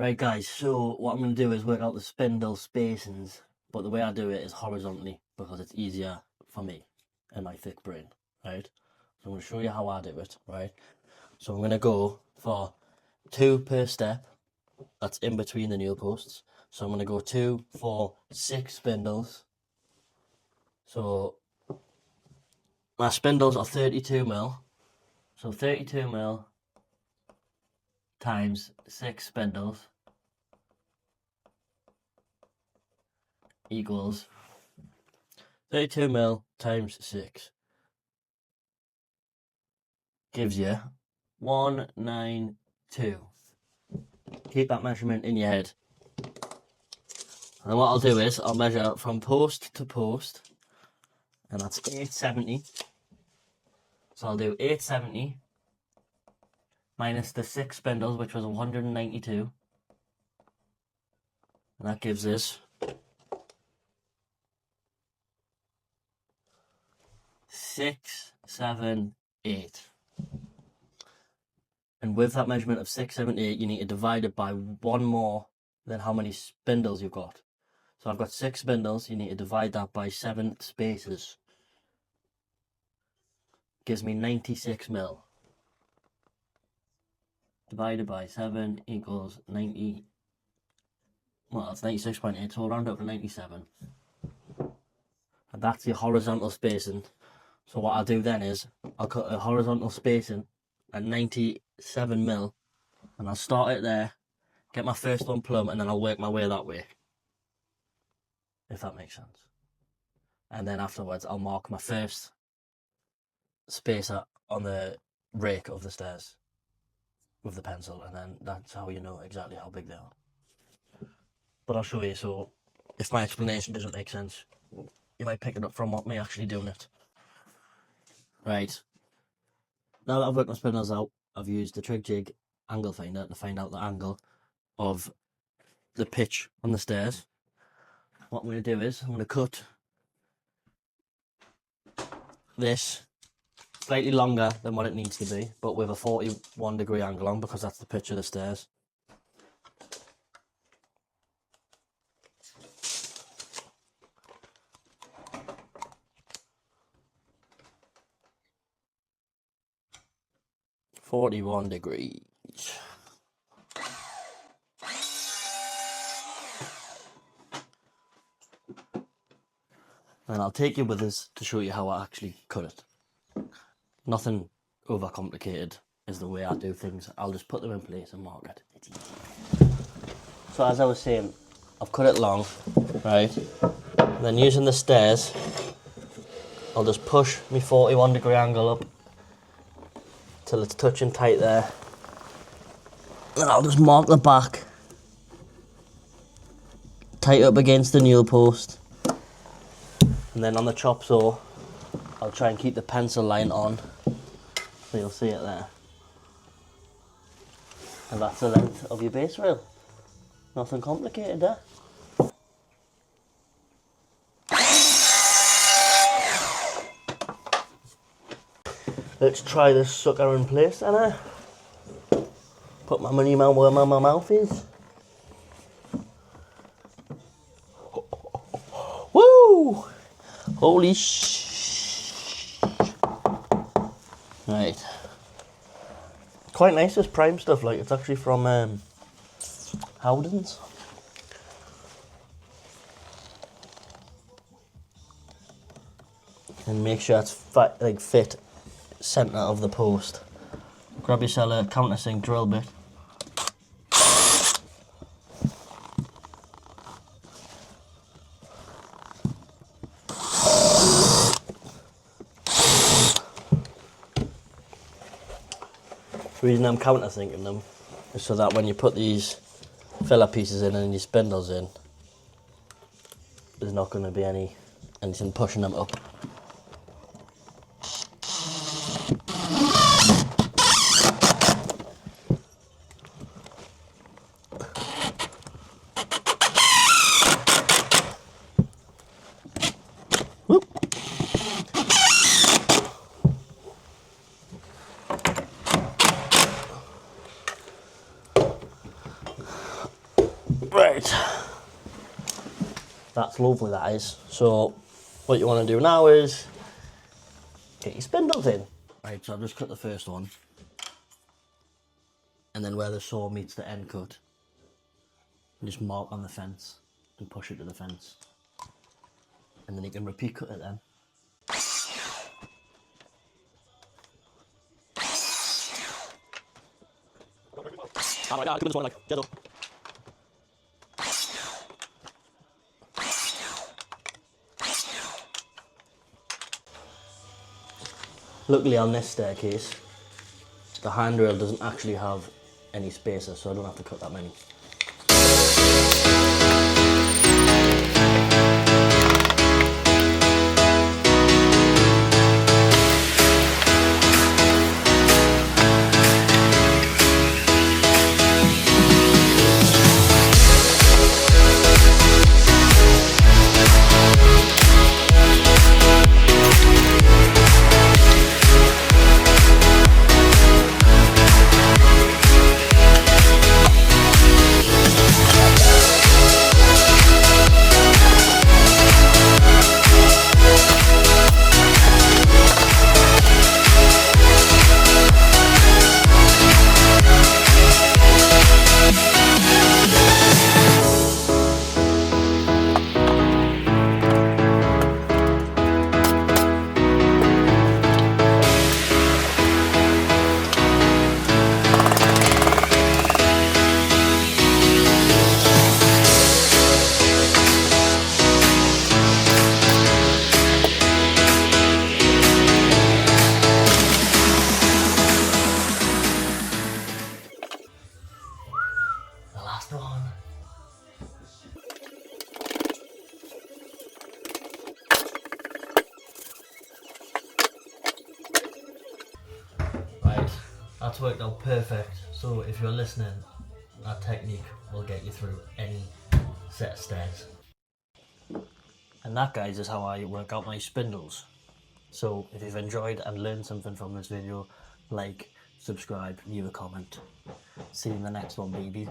Right guys, so what I'm going to do is work out the spindle spacings, but the way I do it is horizontally because it's easier for me and my thick brain, right? So I'm going to show you how I do it, right? So I'm going to go for 2 per step, that's in between the nail posts. So I'm going to go 2, 4, 6 spindles. So my spindles are 32mm, so 32mm times 6 spindles equals 32mm times 6 gives you 192. Keep that measurement in your head. And what I'll do is I'll measure from post to post, and that's 870. So I'll do 870 minus the 6 spindles, which was 192. And that gives us 678. And with that measurement of 678, you need to divide it by one more than how many spindles you've got. So I've got 6 spindles, you need to divide that by 7 spaces. Gives me 96mm. Divided by 7 equals 90. Well, that's 96.8, so we'll round up to 97. And that's your horizontal spacing. So what I'll do then is, I'll cut a horizontal spacing at 97mm, and I'll start it there, get my first one plumb, and then I'll work my way that way. If that makes sense. And then afterwards, I'll mark my first spacer on the rake of the stairs with the pencil, and then that's how you know exactly how big they are. But I'll show you, so if my explanation doesn't make sense, you might pick it up from me actually doing it. Right. Now that I've worked my spindles out, I've used the trig jig angle finder to find out the angle of the pitch on the stairs. What I'm going to do is, I'm going to cut this slightly longer than what it needs to be, but with a 41-degree angle on, because that's the pitch of the stairs. (41 degrees). And I'll take you with us to show you how I actually cut it. Nothing overcomplicated is the way I do things. I'll just put them in place and mark it. It's easy. So as I was saying, I've cut it long, right? And then using the stairs, I'll just push my 41-degree angle up till it's touching tight there. And I'll just mark the back tight up against the nail post. And then on the chop saw, I'll try and keep the pencil line on, so you'll see it there. And that's the length of your base rail. Nothing complicated there. Let's try this sucker in place then. Put my money where my mouth is. Woo! Holy Right. Quite nice, this prime stuff, like it's actually from Howden's. And make sure it's fit centre of the post. Grab yourself a countersink drill bit. The reason I'm countersinking them is so that when you put these filler pieces in and your spindles in, there's not going to be anything pushing them up. Whoop. Right, that's lovely, that is. So what you want to do now is get your spindles in. Right, so I've just cut the first one, and then where the saw meets the end cut, just mark on the fence and push it to the fence, and then you can repeat cut it then. Alright, this one, like, get up. Luckily on this staircase, the handrail doesn't actually have any spaces, so I don't have to cut that many. One. Right, that's worked out perfect. So if you're listening, that technique will get you through any set of stairs. And that, guys, is how I work out my spindles. So if you've enjoyed and learned something from this video, like, subscribe, leave a comment. See you in the next one, baby.